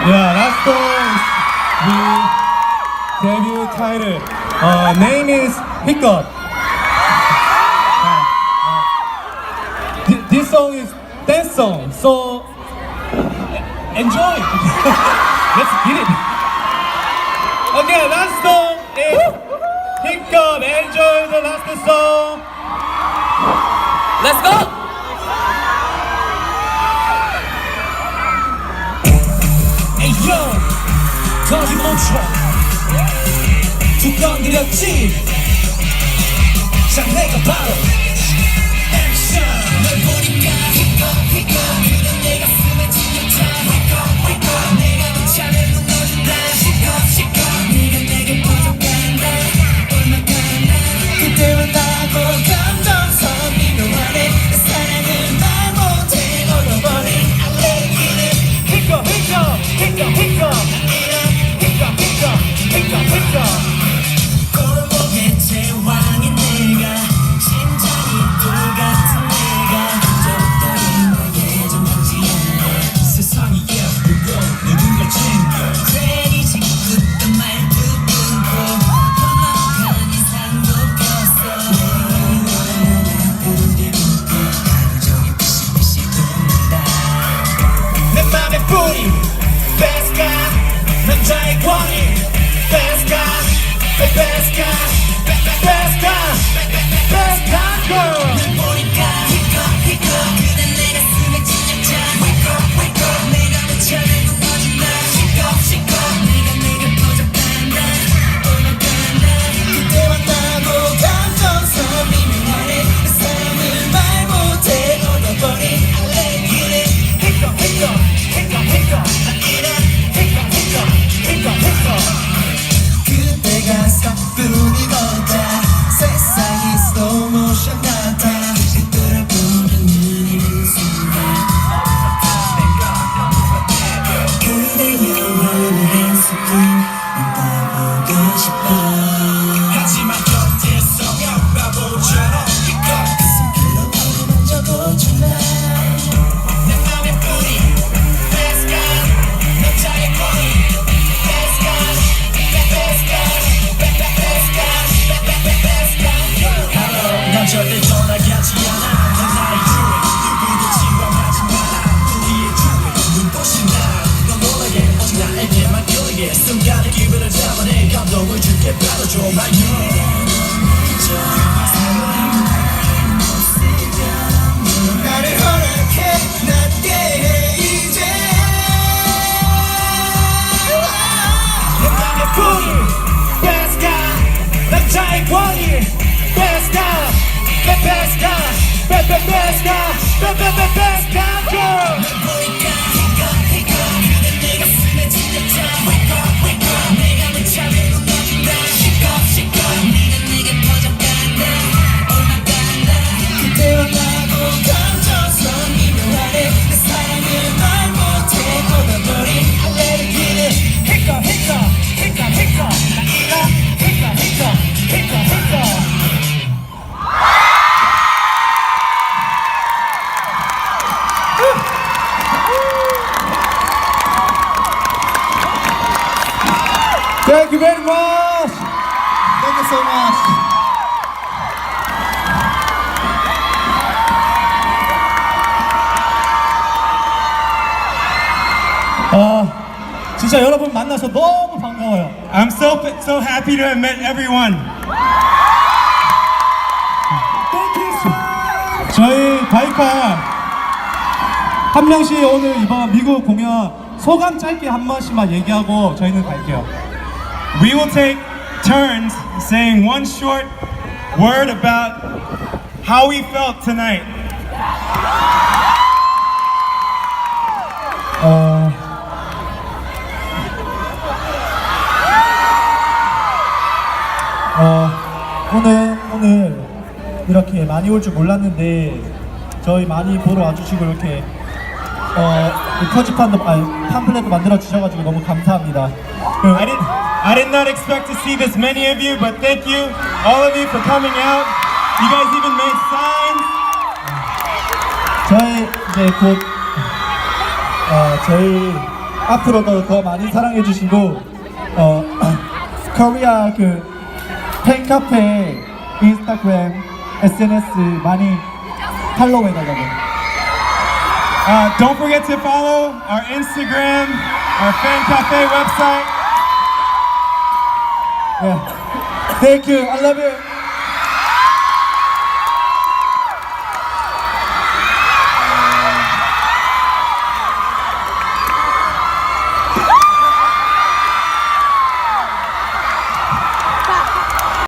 Yeah, last song the debut title. Name is Hiccup. This song is dance song, so enjoy. Let's get it. Okay, last song is Hiccup. Enjoy the last song. Let's go! 에이요 거기 멈춰 두 건드렸지 장래가 바로 액션 널 보니까 히껏 그런 내 가슴에 찢어져 히껏 내가 그 차례 무너진다 시컷 네가 내게 퍼져간다 얼마간다 그때만 나고 감정선 미묘하네 내 사랑을 말 못해 얻어버린 I let it 히껏 꼴보게 제왕인 내가 심장이 불같은 내가 적당히 너의 좀 하지 않아 세상이 예쁘고 누군가 챙겨 괜히 짓궂던 말도 끊고 험악한 이상도 폈어 부르게 묻고 감정이 피시피시 돕니다 내 맘의 뿌리 뺏가 남자의 권위 뺏가 뺏가 girl 널 보니까 히껏 그대 내 가슴에 찢어져 내가 미쳐를 무너진다 시컷 네가 내게 퍼져간다 올라간다 그때 만나고 감정선 미묘하네 내 사랑을 말 못해 얻어버린 I let it 히껏 그때가 싹뿐이었다 세상이 slow motion 같아 뒤돌아보는 눈이 는 순간 그대의 영원한 순간 난 따보고 싶어 하지만 곁에서 바보처럼 가슴 끌어오고 만져보잖아 내 맘의 뿌리 Let's go 남자의 꼬리 난 절대 떠나게 하지 않아 난 나의 주인 누구도 침범하지 마라 우리의 주인 눈부신 나넌 너에게 오직 나에게만 끌리게 순간의 기분을 잡아내 감동을 줄게 받아줘 my 나를 허락해 낫게 해 이제 내 맘의 뿌리 뺏가 남자의 권위 뺏가 girl 널 보니까 히껏 그대 내 가슴에 찢어져 내가 미쳐를 무너진다 시컷 네가 내게 퍼져간다 얼마간다 그때만 나고 감정선 미묘하네 내 사랑을 말 못해 얻어버린 I let it get it 히껏 Thank you very much. Thank you so much. 진짜 여러분 만나서 너무 반가워요. I'm so happy to have met everyone. 저희 바이칼 한 명씩 오늘 이번 미국 공연 소감 짧게 한 번씩만 얘기하고 저희는 갈게요. We will take turns saying one short word about how we felt tonight. 오늘 이렇게 많이 올 줄 몰랐는데 저희 많이 보러 와주시고 이렇게 표지판도 팜플렛도 만들어 주셔가지고 너무 감사합니다. I did not expect to see this many of you, but thank you, all of you, for coming out. You guys even made signs. 저희 이제 곧 저희 앞으로도 더 많이 사랑해 주시고 코리아 그 팬카페 인스타그램 SNS 많이 팔로우 해달라고. Don't forget to follow our Instagram, our fan cafe website. Yeah. Thank you. I love you.